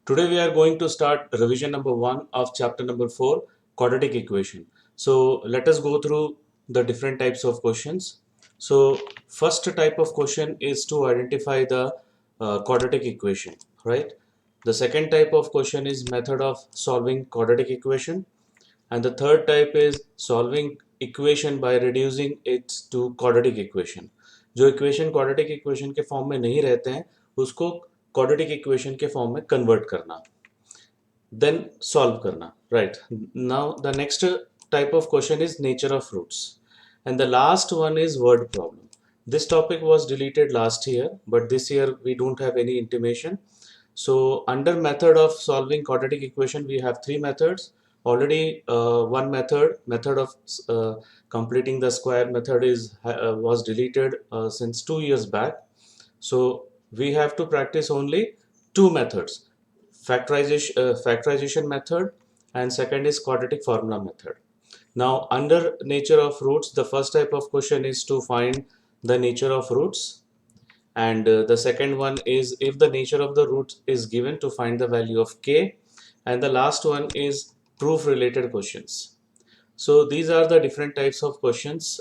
Today we are going to start revision number 1 of chapter number 4, quadratic equation. So let us go through the different types of questions. So first type of question is to identify the quadratic equation, right? The second type of question is method of solving quadratic equation, and the third type is solving equation by reducing it to quadratic equation. जो equation quadratic equation के form में नहीं रहते हैं उसको quadratic equation के form में convert करना, then solve karna, right? Now the next type of question is nature of roots, and the last one is word problem. This topic was deleted last year, but this year we don't have any intimation. So under method of solving quadratic equation we have three methods already. One method of completing the square method is was deleted since 2 years back. So we have to practice only two methods: factorization method, and second is quadratic formula method. Now under nature of roots, the first type of question is to find the nature of roots, and the second one is if the nature of the root is given, to find the value of k, and the last one is proof related questions. So these are the different types of questions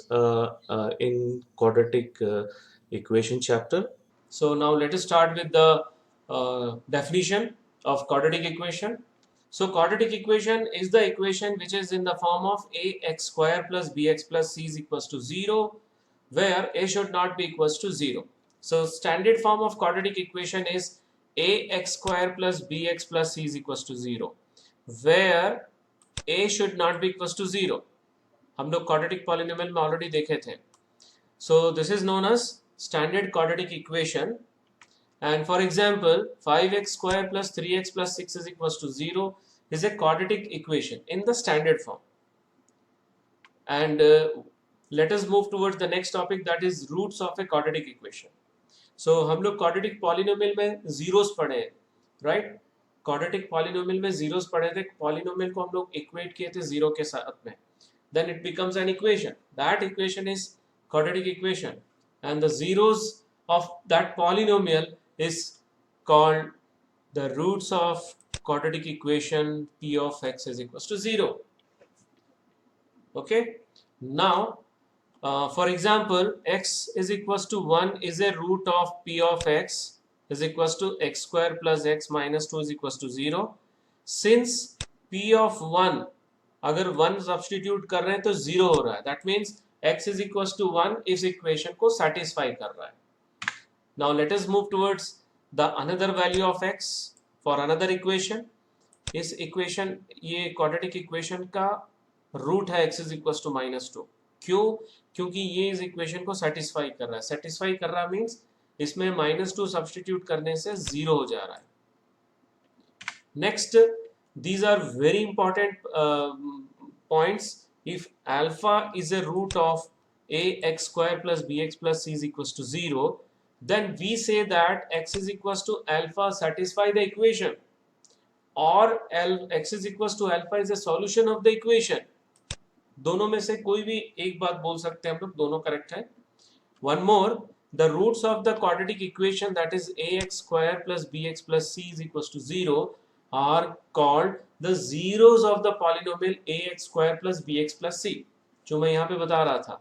in quadratic equation chapter. So now let us start with the definition of quadratic equation. So quadratic equation is the equation which is in the form of ax square plus bx plus c is equals to 0, where a should not be equals to 0. So standard form of quadratic equation is ax square plus bx plus c is equals to 0, where a should not be equals to 0. हम लोग quadratic polynomial में already देखे थे. So this is known as standard quadratic equation. And for example, 5x square plus 3x plus 6 is equals to 0 is a quadratic equation in the standard form. And let us move towards the next topic, that is roots of a quadratic equation. So हम लोग quadratic polynomial में zeros पढ़े हैं, right? Quadratic polynomial में zeros पढ़े थे. Polynomial को हम लोग equate किए थे zero के साथ में. Then it becomes an equation. That equation is quadratic equation, and the zeros of that polynomial is called the roots of quadratic equation p of x is equals to 0. Okay, now for example, x is equals to 1 is a root of p of x is equals to x square plus x minus 2 is equals to 0. Since p of 1 अगर 1 substitute कर रहे हैं तो 0 हो रहा है, that means x is equals to 1 इस equation को सेटिस्फाई कर रहा है. Now let us move towards the another value of x for another equation. इस इक्वेशन, ये क्वाड्रेटिक इक्वेशन का रूट है x is equals to -2. क्यों? क्योंकि ये इस इक्वेशन को सेटिस्फाई कर रहा है. सेटिस्फाई कर रहा मीन्स इसमें -2 सब्सटीट्यूट करने से 0 हो जा रहा है. Next, these are very important points. If alpha is a root of ax square plus bx plus c is equals to 0, then we say that x is equals to alpha satisfy the equation, or x is equals to alpha is a solution of the equation. दोनों में से कोई भी एक बात बोल सकते हैं हम लोग, दोनों करेक्ट है. One more, the roots of the quadratic equation, that is ax square plus bx plus c is equals to 0, are called the zeros of the polynomial ax square plus bx plus c, जो मैं यहाँ पे बता रहा था.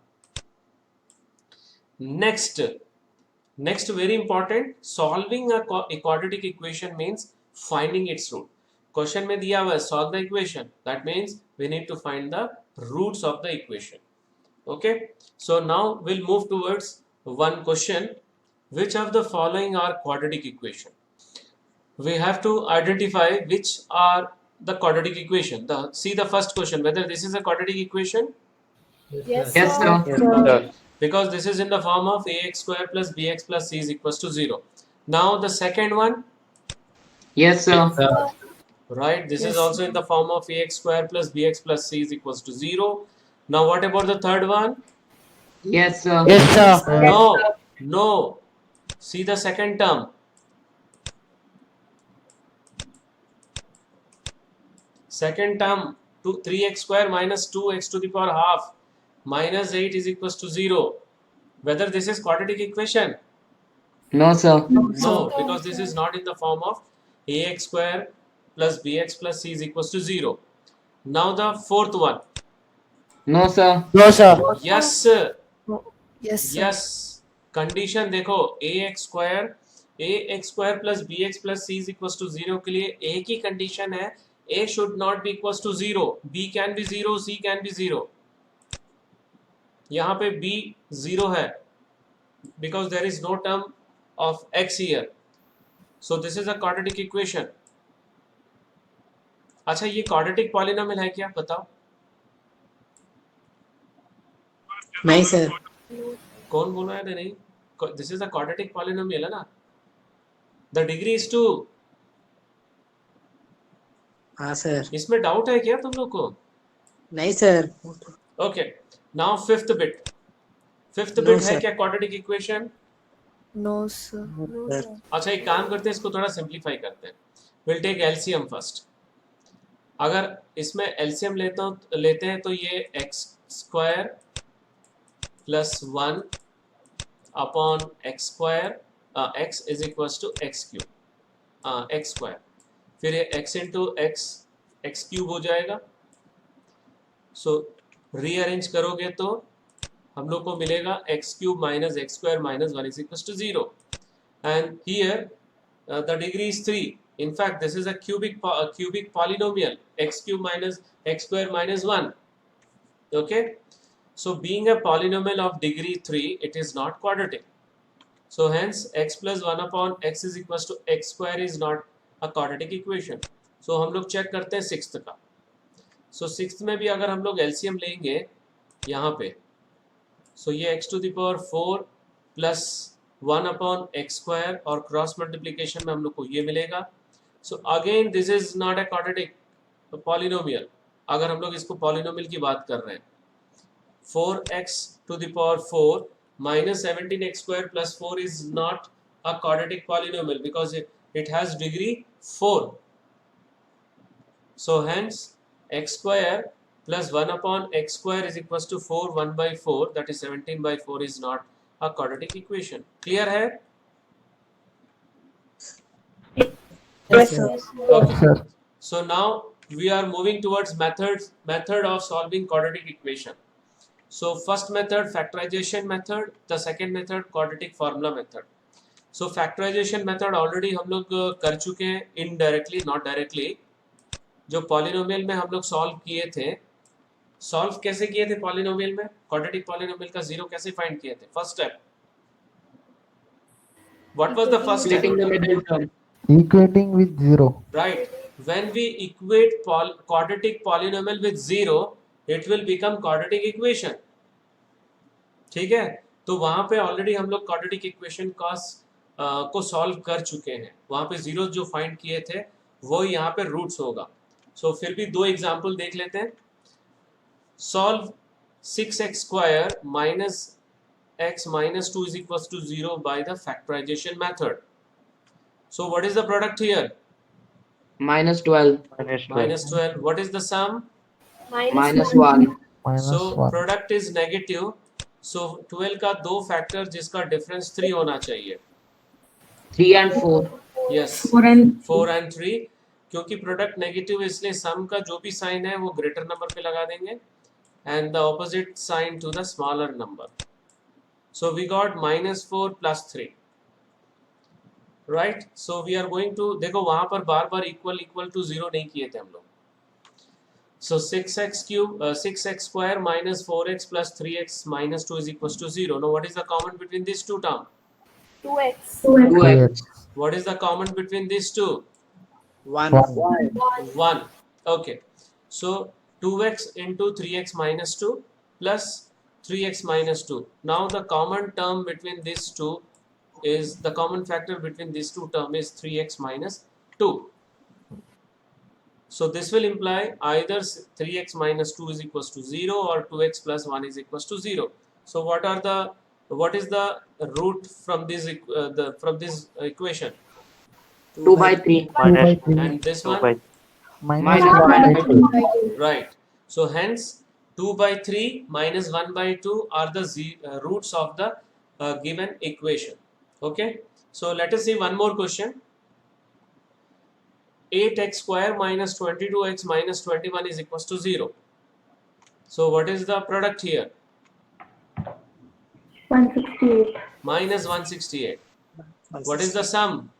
Next very important, solving a quadratic equation means finding its root. Question में दिया हुआ है solve the equation, that means we need to find the roots of the equation. Okay, so now we'll move towards one question. Which of the following are quadratic equation? We have to identify which are the quadratic equation. See the first question, whether this is a quadratic equation. Yes, Yes, sir. sir. Because this is in the form of ax square plus bx plus c is equals to 0. Now the second one, Yes, sir. right, this is also in the form of ax square plus bx plus c is equals to 0. Now what about the third one? Yes, sir. Yes, sir. No. See the second term. Second term, 3x square minus 2x to the power half minus 8 is equals to 0. Whether this is quadratic equation? No, sir. No, because this is not in the form of ax square plus bx plus c is equals to 0. Now the fourth one. No, sir. No, sir. Yes, Yes, sir. yes. Condition देखो ax square plus bx plus c is equals to 0 के लिए a की condition है a should not be equals to 0, b can be 0, c can be 0. यहाँ पे b 0 है because there is no term of x here. So this is a quadratic equation. अच्छा ये quadratic polynomial है क्या बताओ? नहीं सर. कौन बोल रहा है नहीं? This is a quadratic polynomial है ना? The degree is 2. हाँ सर. इसमें डाउट है क्या तुम लोग को? नहीं sir. Okay. Now fifth bit. Fifth No, bit है sir. क्या quadratic equation? No, sir. No, sir. sir. अच्छा एक काम करते हैं इसको थोड़ा सिंप्लीफाई करते हैं. We'll take LCM first. अगर इसमें LCM लेते हैं तो ये x square plus 1 upon x square x is equals to x cube x square. फिर ये x into x cube हो जाएगा. So रीअरेंज करोगे तो हम लोग को मिलेगा x cube minus x square minus 1 is equals to 0. And here the degree is 3. In fact, this is a cubic polynomial, x cube minus x square minus 1. Okay. So being a polynomial of degree 3, it is not quadratic. So hence x plus 1 upon x is equals to x square is not a quadratic equation. So हम लोग check करते हैं sixth का. So sixth में भी अगर हम लोग LCM लेंगे यहाँ पे, so ये x to the power 4 plus 1 upon x square और क्रॉस मल्टीप्लिकेशन में हम लोग को ये मिलेगा. So again this is not a quadratic polynomial. अगर हम लोग इसको polynomial की बात कर रहे हैं, 4x to the power 4 minus 17x square plus 4 is not a quadratic polynomial because it has degree 4. So hence x square plus 1 upon x square is equals to 4 1 by 4, that is 17 by 4 is not a quadratic equation. Clear है? Yes, sir. Okay. So now we are moving towards method of solving quadratic equation. So first method factorization method, the second method quadratic formula method. So factorization method already हम लोग कर चुके हैं indirectly, not directly. जो polynomial में हम लोग solve किए थे, solve कैसे किए थे polynomial में? Quadratic polynomial का zero कैसे find किए थे? First step. What was the first step? Splitting the middle term. Equating with 0. Right. When we equate quadratic polynomial with zero, it will become quadratic equation. ठीक है, तो वहां पे ऑलरेडी हम लोग quadratic equation को सॉल्व कर चुके हैं. वहां पे जीरो जो फाइंड किए थे वो यहाँ पे रूट्स होगा. सो फिर भी दो एग्जांपल देख लेते हैं. Solve 6x square minus x minus 2 is equals to 0 by the factorization method. So what is the product here? Minus 12. Minus 12. What is the sum? Minus 1. Minus So 1. product is negative. So 12 का दो factor जिसका difference 3 होना चाहिए. 3 and 4. Yes. 4 and 3. क्योंकि product negative इसलिए सम का जो भी साइन है वो ग्रेटर नंबर पे लगा देंगे and the opposite sign to the smaller number. So we got -4 + 3. Right. So we are going to, देखो वहां पर बार बार इक्वल टू 0 नहीं किए थे हम लोग. So 6x square minus 4x plus 3x minus 2 is equals to 0. Now what is the common between these two terms? 2x. 2x. What is the common between these two? 1. 1. Okay. So 2x into 3x minus 2 plus 3x minus 2. Now the common term between these two is, the common factor between these two terms is 3x minus 2. So this will imply either 3x minus 2 is equals to 0 or 2x plus 1 is equals to 0. So what is the root from this equation? 2 by 3. 2 by 3. And this one? Minus Minus 1 by 1 by 2. Right. So hence 2 by 3 minus 1 by 2 are the roots of the given equation. Okay. So let us see one more question. 8x square minus 22x minus 21 is equals to 0. So what is the product here? 168. Minus 168. What is the sum?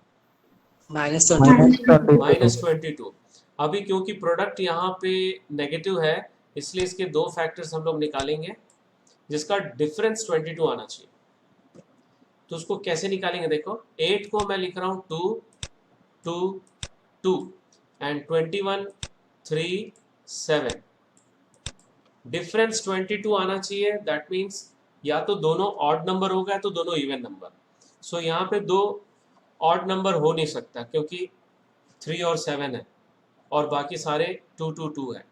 minus 22. Minus 22. अभी क्योंकि product यहाँ पे negative है इसलिए इसके दो factors हम लोग निकालेंगे जिसका डिफरेंस 22 आना चाहिए. तो उसको कैसे निकालेंगे देखो. 8 को मैं लिख रहा हूँ 2 2 2 एंड 21 3 7. डिफरेंस 22 आना चाहिए. दैट मीन्स या तो दोनों ऑड नंबर होगा तो दोनों इवन नंबर. सो यहाँ पे दो ऑड नंबर हो नहीं सकता क्योंकि 3 और 7 है और बाकी सारे 2 2 2 है.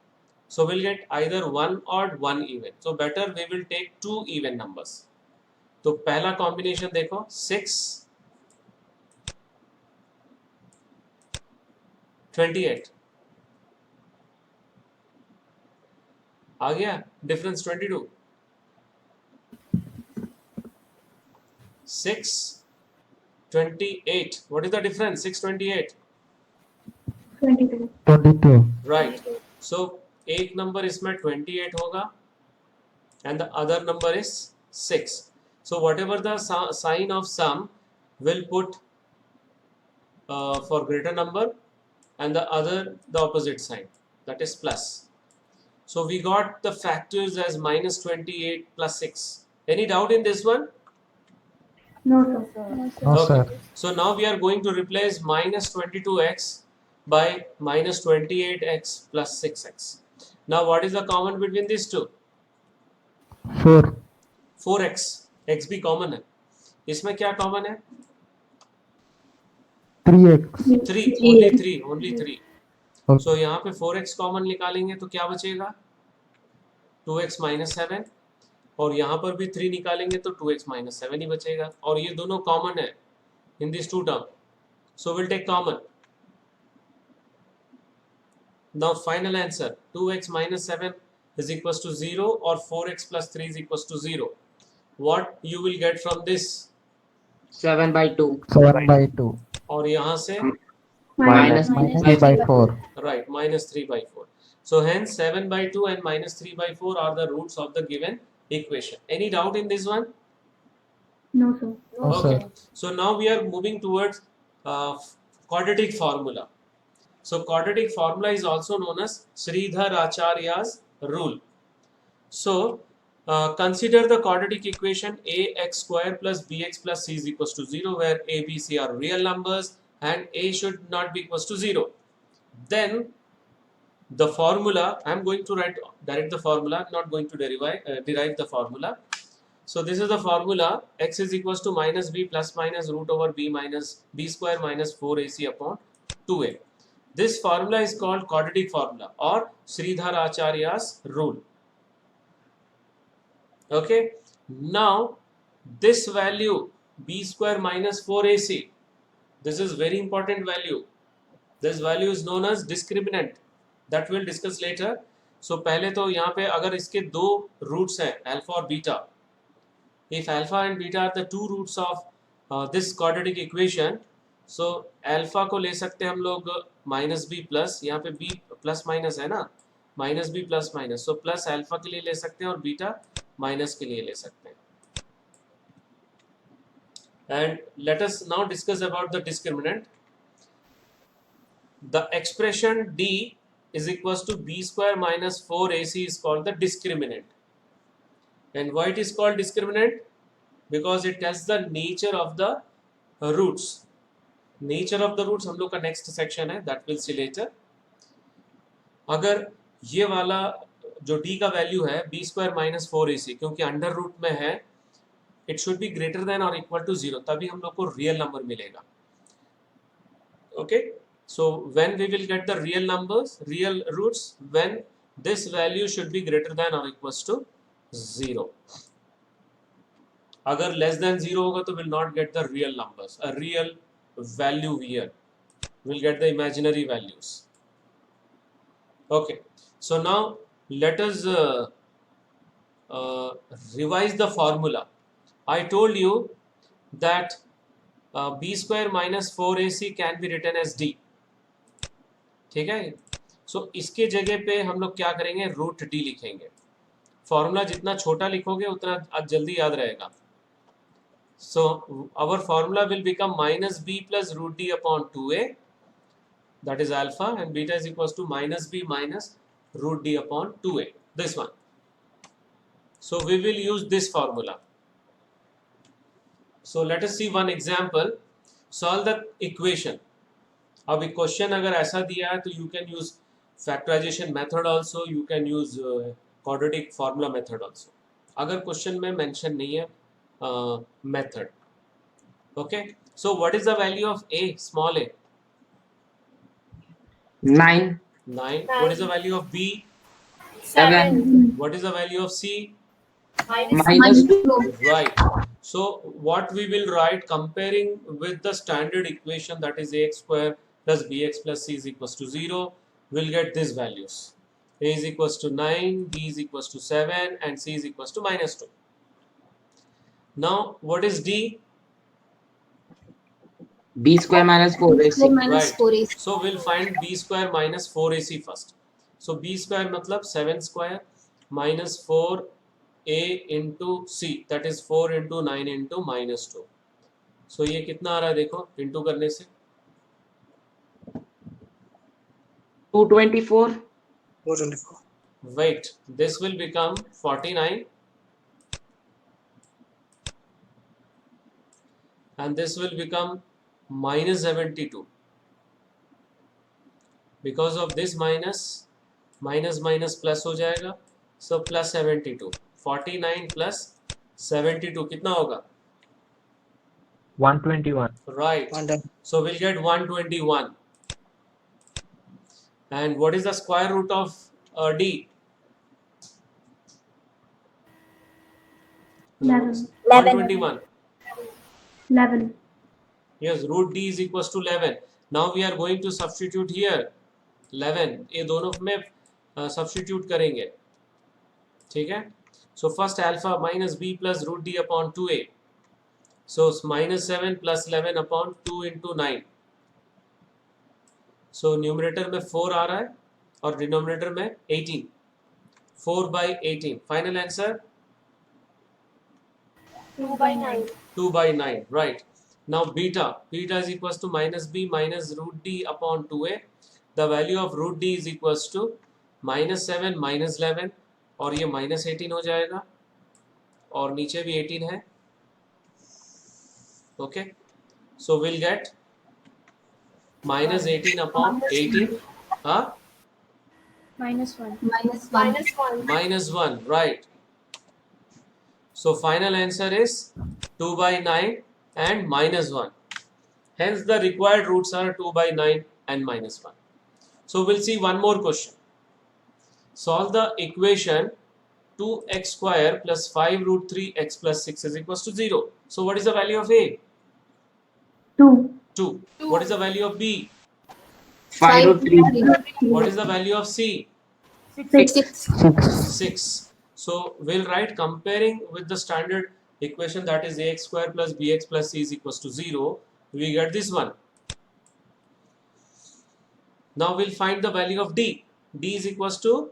So we'll get either one odd, one even. So better we will take two even numbers. तो पहला कॉम्बिनेशन देखो 6 28 आ गया. Difference 22. 6 28. What is the difference? 6 28. 22. 22. Right. So एक नंबर इसमें 28 होगा and the other number is 6. So whatever the sign of sum will put for greater number and the other the opposite sign, that is plus. So we got the factors as minus 28 plus 6. Any doubt in this one? No, sir. No, sir. So now we are going to replace minus 22x by minus 28x plus 6x. Now what is the common between these two? 4. 4x. x भी common है. इसमें क्या common है? 3x. 3. Only 3. Only 3. Okay. So यहाँ पे 4x common निकालेंगे तो क्या बचेगा? 2x minus 7. और यहाँ पर भी 3 निकालेंगे तो 2x minus 7 ही बचेगा. और ये दोनों common है in these two terms. So we'll take common. Now final answer 2x minus 7 is equals to 0 or 4x plus 3 is equals to 0. What you will get from this? 7 by 2. 7 by 2. और यहाँ से Minus Minus 3 by 4. right minus 3 by 4. So hence 7 by 2 and minus 3 by 4 are the roots of the given equation. Any doubt in this one? No, sir. No, Okay. sir. So now we are moving towards quadratic formula. So quadratic formula is also known as Sridhar Acharya's rule. So consider the quadratic equation ax square plus bx plus c is equals to 0 where a, b, c are real numbers and a should not be equals to 0. Then the formula, I am going to direct the formula, I am not going to derive the formula. So this is the formula. X is equals to minus b plus minus root over b minus b square minus 4ac upon 2a. This formula is called quadratic formula or Sridhar Acharya's rule. Okay. Now this value b square minus 4ac, this is very important value. This value is known as discriminant. That we'll discuss later. So पहले तो यहाँ पे अगर इसके दो roots हैं alpha और beta. If alpha and beta are the two roots of this quadratic equation, so alpha को ले सकते हैं हम लोग minus b plus, यहाँ पे b plus minus है ना, minus b plus minus, so plus alpha के लिए ले सकते हैं और beta minus के लिए ले सकते हैं. And let us now discuss about the discriminant. The expression d is equals to b square minus 4ac is called the discriminant. And why it is called discriminant? Because it tells the nature of the roots. Nature of the roots हम लोग का next section है, that we'll see later. अगर ये वाला जो d का value है b square minus 4ac क्योंकि अंडर रूट में है, it should be greater than or equal to 0, तभी हम लोग को रियल नंबर मिलेगा. Okay, so when we will get the real numbers, real roots, when this value should be greater than or equals to 0. अगर less than 0 होगा तो will not get the real numbers, a real value here. We'll get the imaginary values. Okay, so now let us revise the formula. I told you that b square minus 4ac can be written as d. ठीक है। सो इसके जगह पे हम लोग क्या करेंगे, root D लिखेंगे। फॉर्मूला जितना छोटा लिखोगे उतना जल्दी याद रहेगा। So our formula will become minus B plus root D upon 2a, that is alpha, and beta is equals to minus b minus root d upon 2a, this one. So we will use this formula. So let us see one example. Solve the equation. अब question अगर ऐसा दिया है तो you can use factorization method also, you can use quadratic formula method also. अगर question में mention नहीं है method. Okay, so what is the value of a, small a? 9. 9. What is the value of b? 7. What is the value of c? Minus 2. Right. So what we will write, comparing with the standard equation, that is ax square plus bx plus c is equals to 0, we'll get these values. A is equals to 9, b is equals to 7, and c is equals to minus 2. Now what is d? B square minus 4ac. Right. So we'll find b square minus 4ac first. So b square matlab 7 square minus 4 a into c, that is 4 into 9 into minus 2. So ये कितना आ रहा है देखो, into करने से 224. 424. wait, this will become 49 and this will become minus 72. Because of this minus minus plus हो जाएगा, so plus 72. 49 plus 72 कितना होगा? 121. Right. And then So we'll get 121. And what is the square root of d? 11. 121. 11. Yes, root d is equals to 11. Now we are going to substitute here 11. ये दोनों में substitute करेंगे, ठीक है? So first alpha minus b plus root d upon 2a. So minus 7 plus 11 upon 2 into 9. So numerator में 4 आ रहा है और denominator में 18. 4 by 18. Final answer? 2 by 9. 2 by 9. Right. Now beta is equals to minus b minus root d upon 2a. The value of root d is equals to minus 7 minus 11 और ये minus 18 हो जाएगा और नीचे भी 18 है. Okay. So we'll get minus 18 upon 18. Huh? Minus 1. Minus 1. Right. So final answer is 2 by 9 and minus 1. Hence the required roots are 2 by 9 and minus 1. So we'll see one more question. Solve the equation 2x square plus 5 root 3x plus 6 is equals to 0. So what is the value of a? 2. 2. What is the value of b? 5 root 3. What is the value of c? 6. 6. So we'll write, comparing with the standard equation, that is ax square plus bx plus c is equals to 0, we get this one. Now we'll find the value of d. d is equals to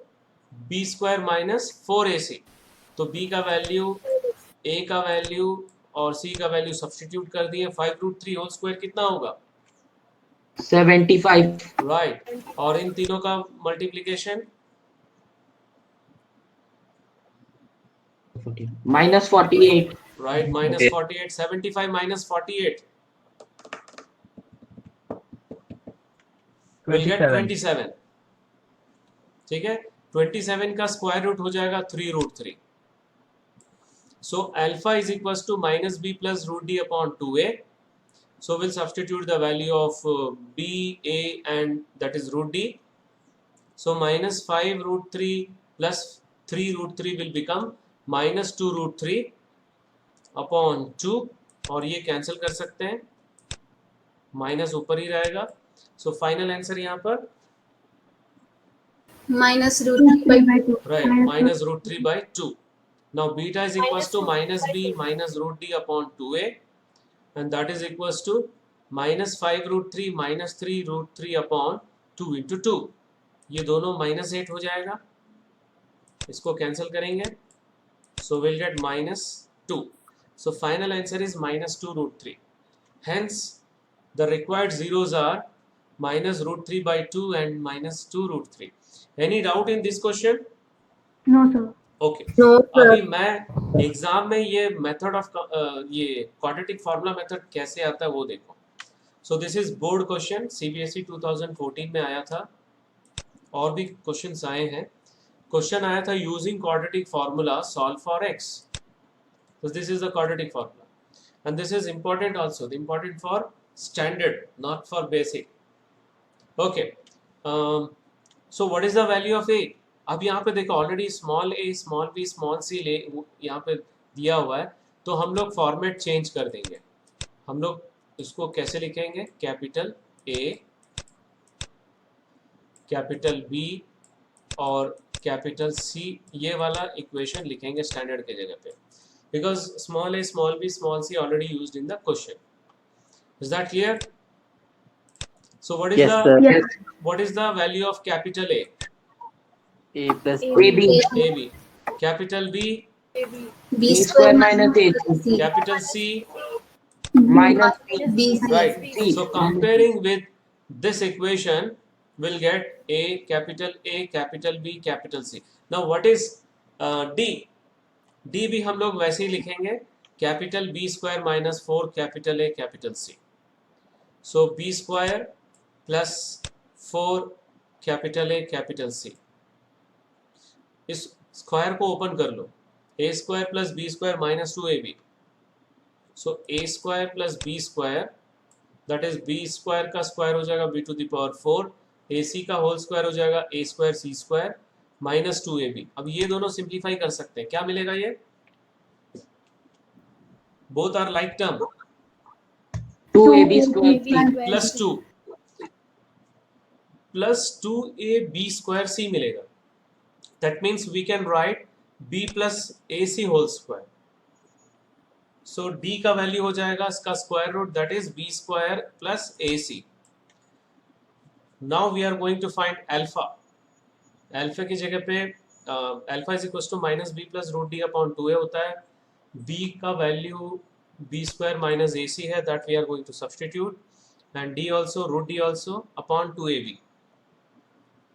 b square minus 4ac. तो b का value, a का value और c का value substitute कर दिए. 5 root 3 whole square कितना होगा? 75. Right. और इन तीनों का multiplication Minus 48. right, minus Okay. 48. 75 minus 48 we'll get 27. ठीक है. 27 का स्क्वायर रूट हो जाएगा 3 root 3. So alpha is equals to minus b plus root d upon 2a. So we'll substitute the value of b, a and that is root d. So minus 5 root 3 plus 3 root 3 will become minus 2 root 3 upon 2 और ये cancel कर सकते हैं, minus ऊपर ही रहेगा. So final answer यहाँ पर minus root 3 by 2. right, minus root 3 by 2. Now beta is equals to minus b minus root d upon 2a and that is equals to minus 5 root 3 minus 3 root 3 upon 2 into 2, ये दोनों -8 हो जाएगा, इसको cancel करेंगे, so we'll get -2. So final answer is -2√3. Hence the required zeros are -√3/2 and -2√3. Any doubt in this question? No, sir. Okay. No, sir. अभी मैं exam में ये मेथड ऑफ ये क्वाड्रेटिक फार्मूला मेथड कैसे आता है वो देखो. So this is board question, CBSE 2014 में आया था, और भी क्वेश्चंस आए हैं. क्वेश्चन आया था using quadratic formula solve for x. So this is the quadratic formula, and this is important also, important for standard, not for basic. Okay, so what is the value of a? अब यहाँ पे देखो already small a small b small c ले यहाँ पे दिया हुआ है, तो हम लोग फॉर्मेट चेंज कर देंगे. हम लोग इसको कैसे लिखेंगे? कैपिटल A, कैपिटल B और कैपिटल C, ये वाला इक्वेशन लिखेंगे स्टैंडर्ड के जगह पे, because small a small b small c already used in the question. Is that clear? So what is Yes, sir. Yes. what is the value of capital A? A plus AB. AB. Capital B, B square square minus minus AC. C. capital C, Minus B C. right. C. So comparing with this equation, we'll get A, capital B, capital C. Now what is D? D भी हम लोग वैसे ही लिखेंगे, capital B square minus 4 capital A capital C. So B square plus 4 capital A capital C. इस square को open कर लो, A square plus B square minus 2AB. So A square plus B square, that is B square का square हो जाएगा B to the power 4, AC का whole square हो जाएगा A square C square minus 2AB. अब ये दोनों simplify कर सकते हैं, क्या मिलेगा? ये both are like term, 2AB square. Plus 2 plus 2AB square C मिलेगा. That means we can write B plus AC whole square. So D का वैल्यू हो जाएगा इसका square root, that is B square plus AC. Now we are going to find alpha. Alpha की जगह पे alpha is equal to minus B plus root D upon 2a होता है. b का value b square minus ac है, that we are going to substitute, and d also root d also upon 2ab.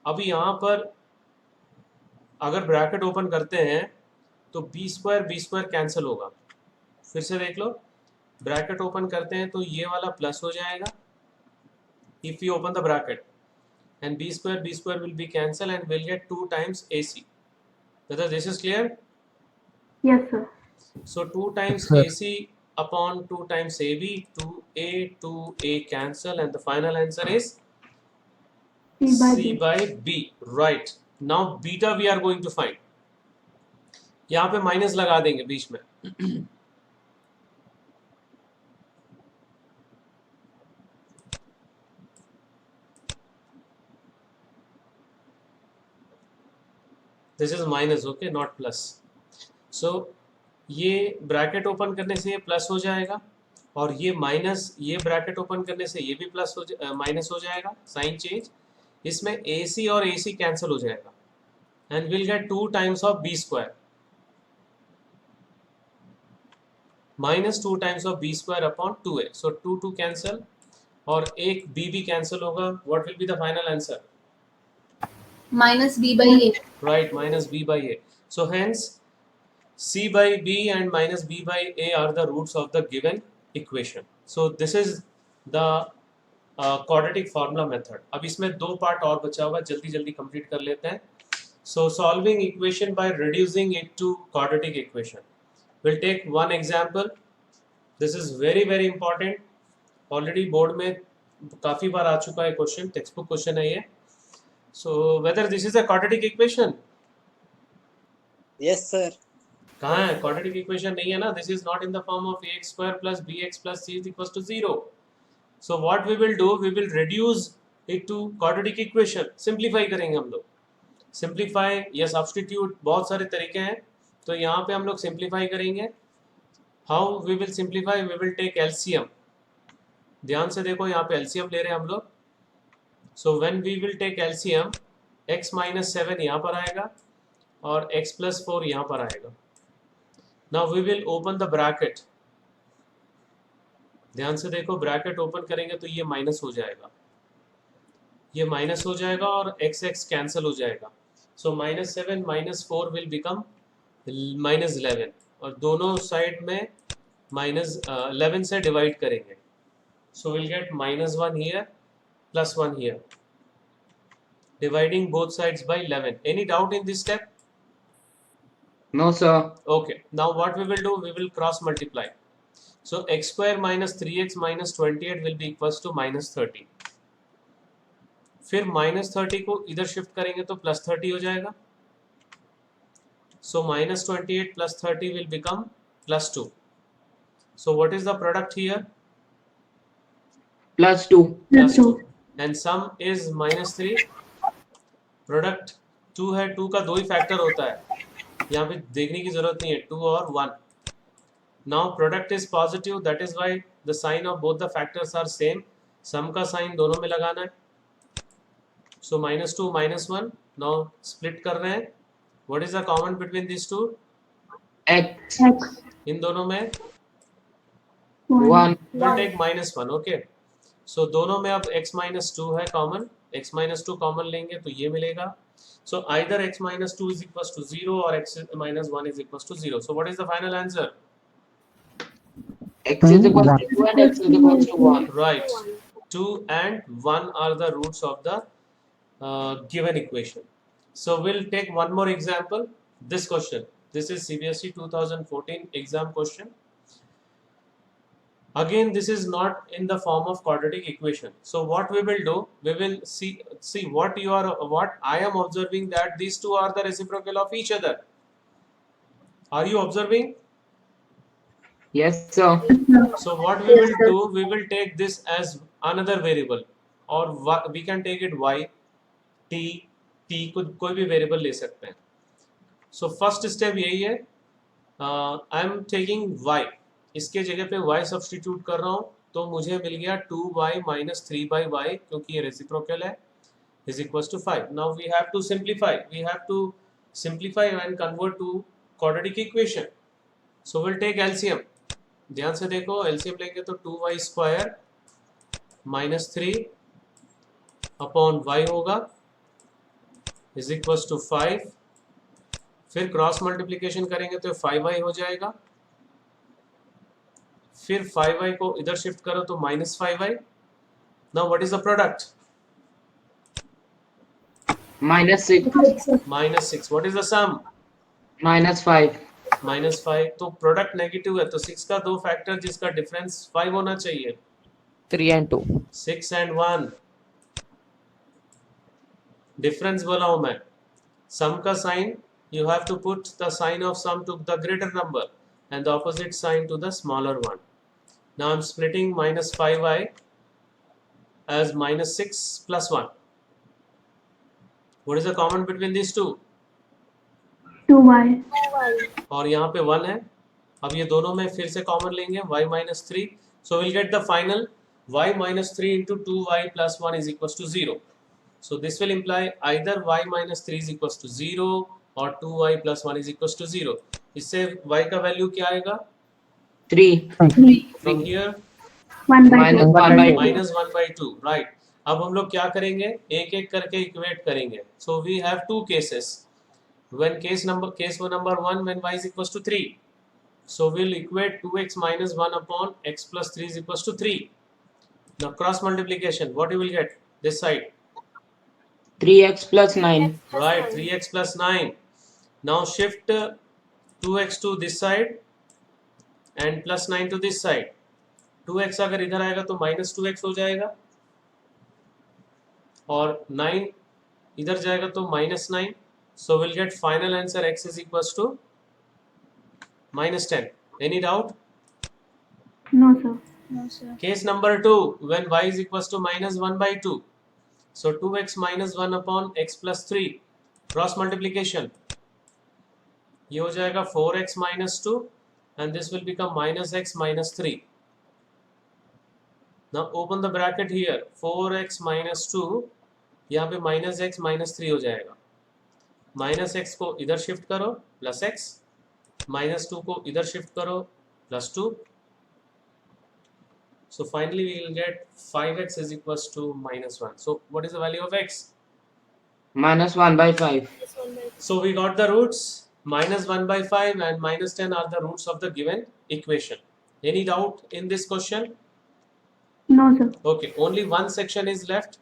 अभी यहाँ पर अगर bracket open करते हैं तो b स्क्वायर कैंसिल होगा. फिर से देख लो, ब्रैकेट ओपन करते हैं तो ये वाला प्लस हो जाएगा if you open the bracket, and b square will be cancelled and we'll get 2 times AC. Whether this is clear? Yes, sir. So 2 times Sir. AC upon 2 times AB, 2A cancel, and the final answer is C by B. Right. Now beta we are going to find. यहाँ पे minus लगा देंगे बीच में. This is minus, okay, not plus. So ये bracket open करने से ये प्लस हो जाएगा, और ये माइनस, ये ब्रैकेट ओपन करने से ये भी प्लस हो माइनस हो जाएगा. साइन चेंज, इसमें AC और AC कैंसिल हो जाएगा, and will get 2 times of B square minus 2 times of B square upon 2A. So 2 cancel, और एक B भी कैंसिल होगा. What will be the final answer? Minus B by A. Right, minus B by A. So hence C by B and minus B by A are the roots of the given equation. So this is the quadratic formula method. अब इसमें 2 part और बचा हुआ है, जल्दी जल्दी complete कर लेते हैं. So solving equation by reducing it to quadratic equation. We'll take one example. This is very very important. Already board में काफी बार आ चुका है क्वेश्चन, टेक्स्ट बुक क्वेश्चन है ये. So whether this is a quadratic equation? Yes, sir. कहाँ है? quadratic equation नहीं है ना. This is not in the form of ax square plus bx plus c is equals to 0. So what we will do, we will reduce it to quadratic equation. Simplify करेंगे हम लोग. Simplify या substitute, बहुत सारे तरीके हैं. तो यहाँ पे हम लोग simplify करेंगे. How we will simplify? We will take LCM. ध्यान से देखो, यहाँ पे LCM ले रहे हैं हम लोग. So when we will take LCM, x minus 7 यहाँ पर आएगा और x plus 4 यहाँ पर आएगा. Now we will open the bracket. ध्यान से देखो, ब्रैकेट ओपन करेंगे तो ये माइनस हो जाएगा, ये माइनस हो जाएगा और x x कैंसिल हो जाएगा. So minus 7 minus 4 will become minus 11 और दोनों साइड में माइनस 11 से डिवाइड करेंगे. So will get minus 1 here plus 1 here, dividing both sides by 11. Any doubt in this step? No, sir. Okay, now what we will do, we will cross multiply. So x square minus 3x minus 28 will be equals to minus 30. फिर minus 30 को इधर shift करेंगे तो plus 30 हो जाएगा. So minus 28 plus 30 will become plus 2. So what is the product here? Plus 2. Plus 2. And sum is minus 3. Product 2 है, 2 का दो ही फैक्टर होता है, यहाँ पे देखने की जरूरत नहीं है, 2 और 1. Now product is positive, that is why the sign of both the factors are same. Sum का साइन दोनों में लगाना है. So minus 2 minus 1. Now split कर रहे हैं. What is the common between these two? X. इन दोनों में 1. we'll take minus 1. Okay. So दोनों में अब x minus 2 है common. x minus 2 common लेंगे तो ये मिलेगा. So either x minus 2 is equals to 0 or x minus 1 is equals to 0. So what is the final answer? X is equal to 2 and x is equal to 1. Right. 2 and 1 are the roots of the given equation. So we'll take one more example. This question. This is CBSE 2014 exam question. Again, this is not in the form of quadratic equation. So what we will do, we will see what I am observing, that these two are the reciprocal of each other. Are you observing? Yes, sir. So what we will do, we will take this as another variable, or we can take it y, t कोई भी variable ले सकते हैं. So first step यही है, I am taking y, इसके जगह पे y सब्स्टिट्यूट कर रहा हूँ तो मुझे मिल गया 2y minus 3/y, क्योंकि ये रेसिप्रोकल है, is equals to 5. Now we have to simplify and convert to quadratic equation. So we'll take LCM. ध्यान से देखो, LCM लेंगे तो 2y square minus 3 upon y होगा is equals to 5. फिर क्रॉस मल्टीप्लिकेशन करेंगे तो 5y हो जाएगा. फिर 5y को इधर शिफ्ट करो तो minus 5y. Now what is the product? Minus 6. Minus 6. What is the sum? Minus 5. Minus 5. तो प्रोडक्ट नेगेटिव है तो 6 का दो फैक्टर जिसका डिफरेंस 5 होना चाहिए. 3 and 2. 6 and 1. डिफरेंस बोला हूं मैं. सम का sign, you have to put the sign of sum to the greater number and the opposite sign to the smaller one. Now I'm splitting minus 5y as minus 6 plus 1. What is the common between these two? 2y. और यहाँ पे 1 है. अब ये दोनों में फिर से कॉमन लेंगे, y minus 3. So we'll get the final y minus 3 into 2y plus 1 is equals to 0. So this will imply either y minus 3 is equals to 0 or 2y plus 1 is equals to 0. इससे y का value क्या आएगा? 3. From here 1 by Minus 2. 1 by 2. minus 1 by 2. Right. अब हम लोग क्या करेंगे? एक एक करके इक्वेट करेंगे. So we have two cases. When case number 1 when y is equals to 3. So we'll equate 2x minus 1 upon x plus 3 is equals to 3. Now cross multiplication, what you will get? This side. 3x plus 9. Right, 3x plus 9. Now shift 2x to this side and plus 9 to this side. 2x अगर इधर आएगा तो minus 2x हो जाएगा और 9 इधर जाएगा तो minus 9. So we'll get final answer x is equals to minus 10. Any doubt? No, sir. No, sir. Case number 2, when y is equals to minus 1 by 2. So 2x minus 1 upon x plus 3. Cross multiplication. ये हो जाएगा 4x minus 2 and this will become minus x minus 3. Now open the bracket here. 4x minus 2 यहाँ पे minus x minus 3 हो जाएगा, minus x को इधर shift करो प्लस एक्स, माइनस 2 को इधर शिफ्ट करो plus 2. So finally we will get 5x is equals to minus 1. So what is the value of x? minus 1 by 5. So we got the roots, minus 1 by 5 and minus 10 are the roots of the given equation. Any doubt in this question? No, sir. Okay, only one section is left,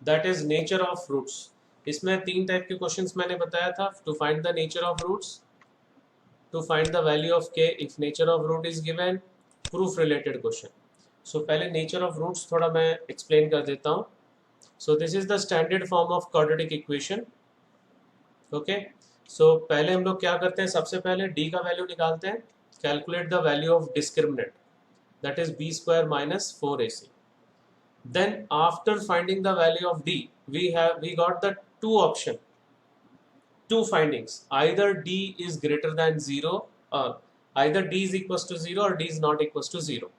that is nature of roots. इसमें 3 type के questions मैंने बताया था. To find the nature of roots, to find the value of k if nature of root is given, proof related question. So पहले nature of roots थोड़ा मैं explain कर देता हूँ. So this is the standard form of quadratic equation. Okay. So पहले हम लोग क्या करते हैं, सबसे पहले d का वैल्यू निकालते हैं. Calculate the value of discriminant, that is b square minus 4ac. Then after finding the value of d, we got the two findings. Either d is greater than 0 or either d is equals to 0 or d is not equals to 0.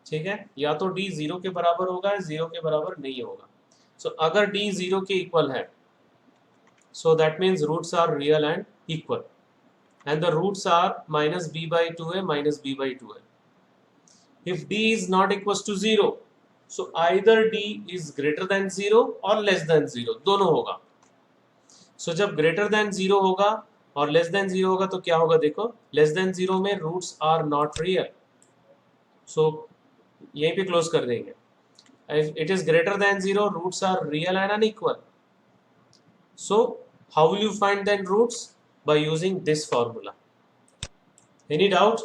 ठीक है, या तो d 0 के बराबर होगा या 0 के बराबर नहीं होगा. सो अगर d 0 के इक्वल है, so that means roots are real and equal, and the roots are minus b by 2a minus b by 2a. If d is not equals to 0, so either d is greater than 0 or less than 0, दोनों होगा. So जब greater than 0 होगा और less than 0 होगा तो क्या होगा, देखो less than 0 में roots are not real, so यहीं पे क्लोज कर देंगे. If it is greater than 0, roots are real and unequal. So how will you find then roots? By using this formula. Any doubt?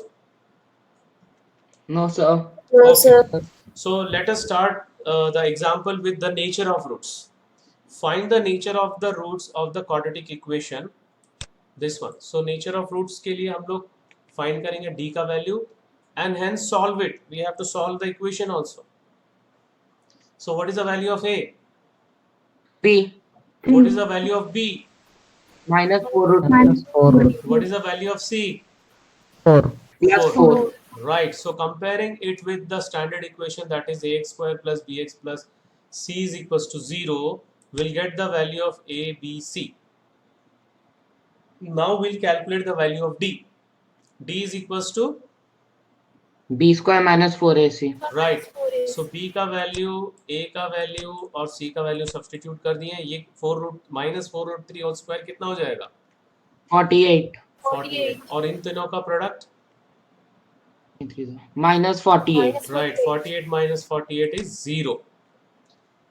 No, sir. Okay. So let us start the example with the nature of roots. Find the nature of the roots of the quadratic equation. This one. So nature of roots के लिए हम लोग find करेंगे d का value and hence solve it. We have to solve the equation also. So what is the value of a? 3 What is the value of b? minus 4 root Minus 4 root What is the value of c? 4. plus 4. Right. So comparing it with the standard equation, that is ax square plus bx plus c is equals to 0, we'll get the value of a, b, c. Now we'll calculate the value of d. D is equals to, b square minus 4ac. right. So b का value, a का value और c का value substitute कर दिए. ये 4 root minus 4 root 3 whole square कितना हो जाएगा, 48. 48. और इन तीनों का product, minus 48. right. 48 minus 48 is 0.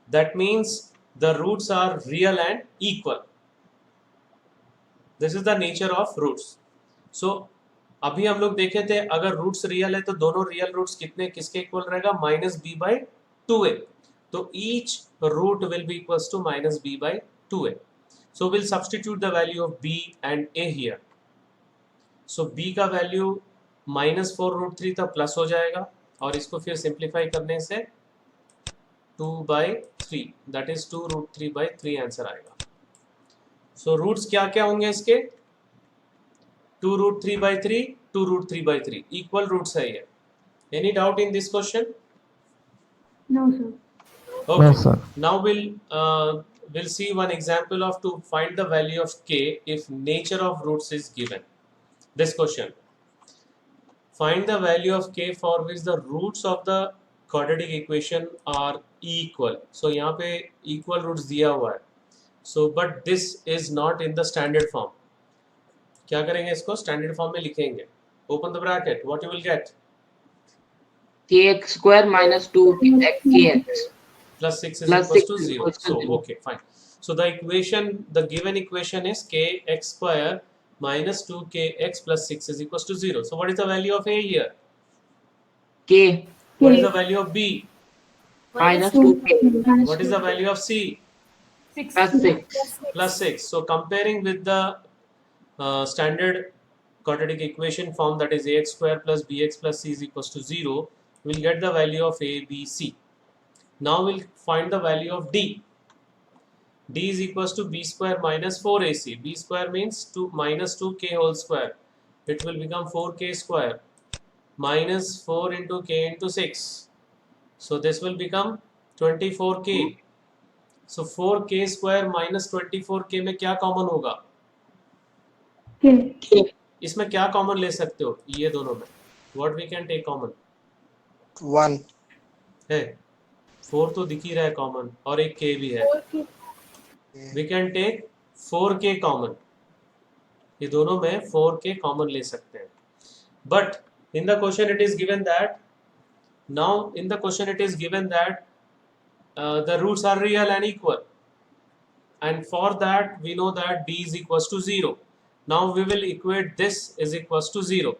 That means the roots are real and equal. This is the nature of roots. So अभी हम लोग देखे थे अगर रूट्स रियल है तो दोनों रियल रूट्स कितने किसके इक्वल रहेगा, माइनस बी बाई 2a. तो each root will be equals to minus B by 2a. So will substitute the value of b and a here. So b का value minus 4 root 3 तक plus हो जाएगा और इसको फिर simplify करने से 2 by 3, that is 2 root 3 by 3 answer आएगा. सो रूट्स क्या क्या होंगे इसके, 2 root 3 by 3, 2 root 3 by 3. Equal roots है ये. Any doubt in this question? No, sir. Okay. No, sir. Now we'll see one example of to find the value of k if nature of roots is given. This question. Find the value of k for which the roots of the quadratic equation are equal. So यहाँ पे equal roots दिया हुआ है. So but this is not in the standard form. क्या करेंगे, इसको standard form में लिखेंगे. Open the bracket, what you will get, kx square minus 2kx plus 6 is plus equals 6 to is 0. equals to So 0. okay, fine. So the equation, the given equation is kx square minus 2kx plus 6 is equals to 0. So what is the value of a here? k What is the value of b? minus 2k What is the value of c? plus 6. Plus 6. So comparing with the standard quadratic equation form, that is ax square plus bx plus c is equals to 0, we'll get the value of a, b, c. Now we'll find the value of d. D is equals to b square minus 4ac. B square means 2 minus 2k whole square. It will become 4k square minus 4 into k into 6. So this will become 24k. So 4k square minus 24k में क्या common होगा? K. इसमें क्या common ले सकते हो ये दोनों में? What we can take common 1 है? 4 तो दिख ही रहा है कॉमन, और एक k भी है. We can take 4k common. ये दोनों में 4k कॉमन ले सकते हैं. But in the question it is given that the roots are real and equal, and for that we know that d is equals to 0. Now we will equate this is equals to 0.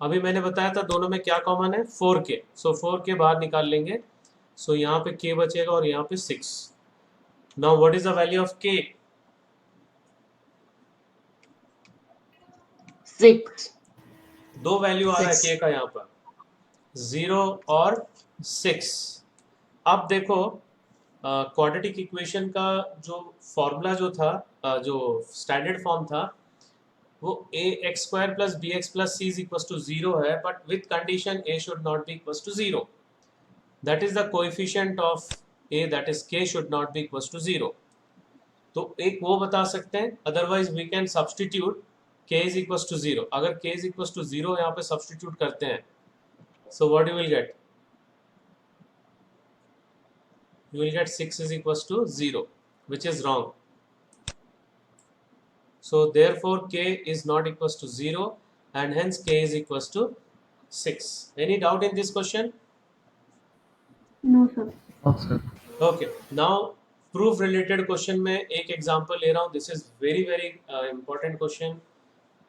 अभी मैंने बताया था दोनों में क्या common है? 4k. सो 4k बाहर निकाल लेंगे. सो यहाँ पे k बचेगा और यहाँ पे 6. Now what is the value of k? 6. दो वैल्यू आ रहा है 6. k का यहाँ पर, 0 और 6. अब देखो क्वाड्रेटिक इक्वेशन का जो फॉर्मूला जो था, जो स्टैंडर्ड फॉर्म था, वो ax square plus bx plus c is equal to 0 है, but with condition a should not be equal to 0. That is the coefficient of a, that is k should not be equal to 0. तो एक वो बता सकते हैं, otherwise we can substitute k is equals to 0. अगर k is equals to 0 यहाँ पे substitute करते हैं, so what you will get? You will get 6 is equals to 0, which is wrong. So therefore k is not equals to 0, and hence k is equals to 6. Any doubt in this question? No, sir. No, sir. Okay, now proof related question में एक example ले रहा हूँ. This is very very important question.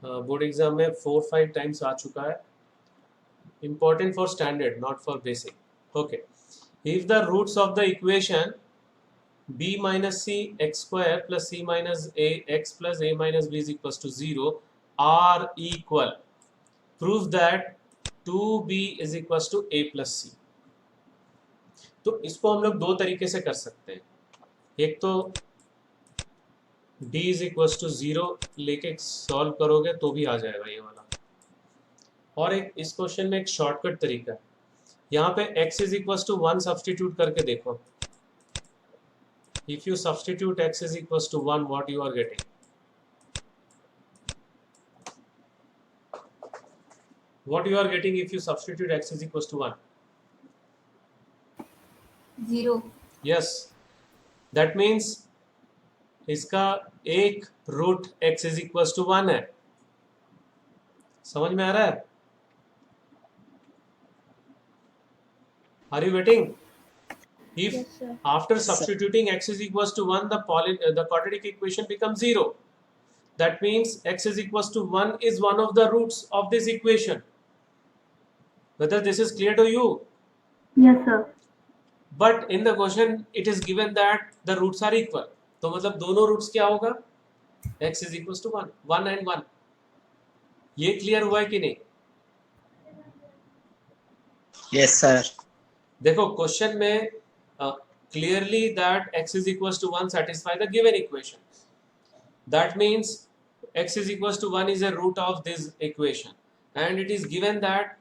Board exam में 4-5 times आ चुका है. Important for standard, not for basic. Okay, if the roots of the equation b minus c x square plus c minus a x plus a minus b is equals to 0 are equal, prove that 2b is equals to a plus c. तो इसको हम लोग दो तरीके से कर सकते हैं. एक तो d is equals to 0 लेके सॉल्व करोगे तो भी आ जाएगा ये वाला, और एक इस क्वेश्चन में एक शॉर्टकट तरीका है. यहाँ पे x is equals to 1 substitute करके देखो. If you substitute x is equals to 1, what you are getting? What you are getting if you substitute x is equals to 1? 0. Yes, that means इसका एक root x is equals to 1 है. समझ में आ रहा है? Are you getting? If Yes, sir. after substituting x is equals to 1, the quadratic equation becomes 0. That means x is equals to 1 is one of the roots of this equation. Whether this is clear to you? Yes, sir. But in the question it is given that the roots are equal. तो मतलब दोनों roots क्या होगा? x is equals to 1, 1 and 1. ये clear हुआ है कि नहीं? Yes, sir. देखो क्वेश्चन में clearly that x is equals to 1 satisfy the given equation. That means x is equals to 1 is a root of this equation, and it is given that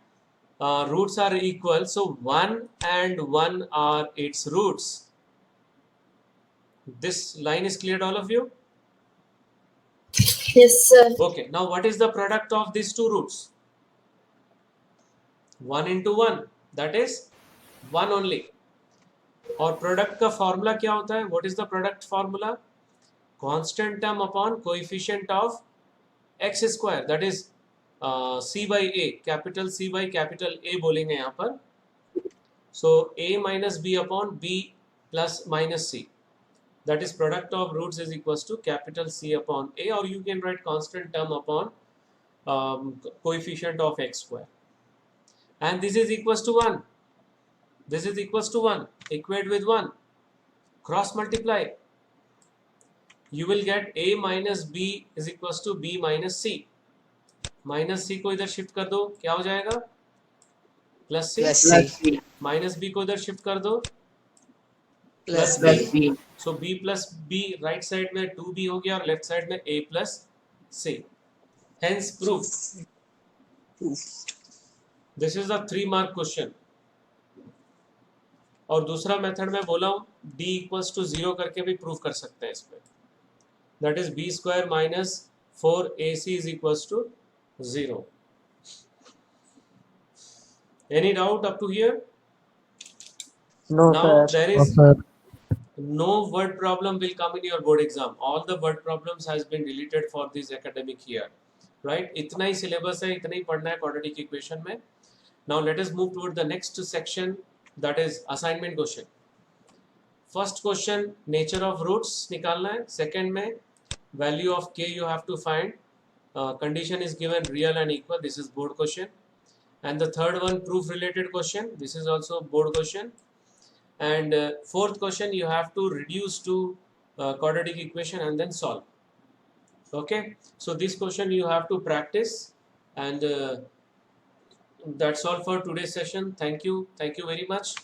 roots are equal, so 1 and 1 are its roots. This line is clear to all of you? Yes, sir. Okay, now what is the product of these two roots? 1 into 1, that is 1 only. और product का formula क्या होता है? What is the product formula? Constant term upon coefficient of x square, that is c by a, capital C by capital A बोलेंगे यहाँ पर. सो a minus b upon b plus minus c, that is product of roots is equals to capital C upon A, or you can write constant term upon coefficient of x square, and this is equals to 1. This is equals to 1. Equate with 1. Cross multiply. You will get a minus b is equals to b minus c. Minus c को इधर shift कर दो, क्या हो जाएगा? Plus c. Plus Plus C. B. Minus b को इधर shift कर दो, Plus Plus B. B. सो b plus b right side में 2b हो गया और लेफ्ट साइड में a plus c. Hence proof. This is a 3 mark question. और दूसरा मेथड में बोला हूँ d इक्वल्स टू 0 करके भी प्रूव कर सकते हैं इसमें, that is b square minus 4ac is equals to 0. Any doubt up to here? No, Now sir. there No, is sir. no word problem will come in your board exam. All the word problems has been deleted for this academic year, right? इतना ही syllabus है, इतना ही पढ़ना है quadratic equation में. Now let us move toward the next section, that is assignment question. First question nature of roots निकालना है. Second में value of k you have to find. Condition is given real and equal. This is board question. And the third one proof related question. This is also board question. And fourth question you have to reduce to quadratic equation and then solve. Okay, so this question you have to practice, and that's all for today's session. Thank you very much.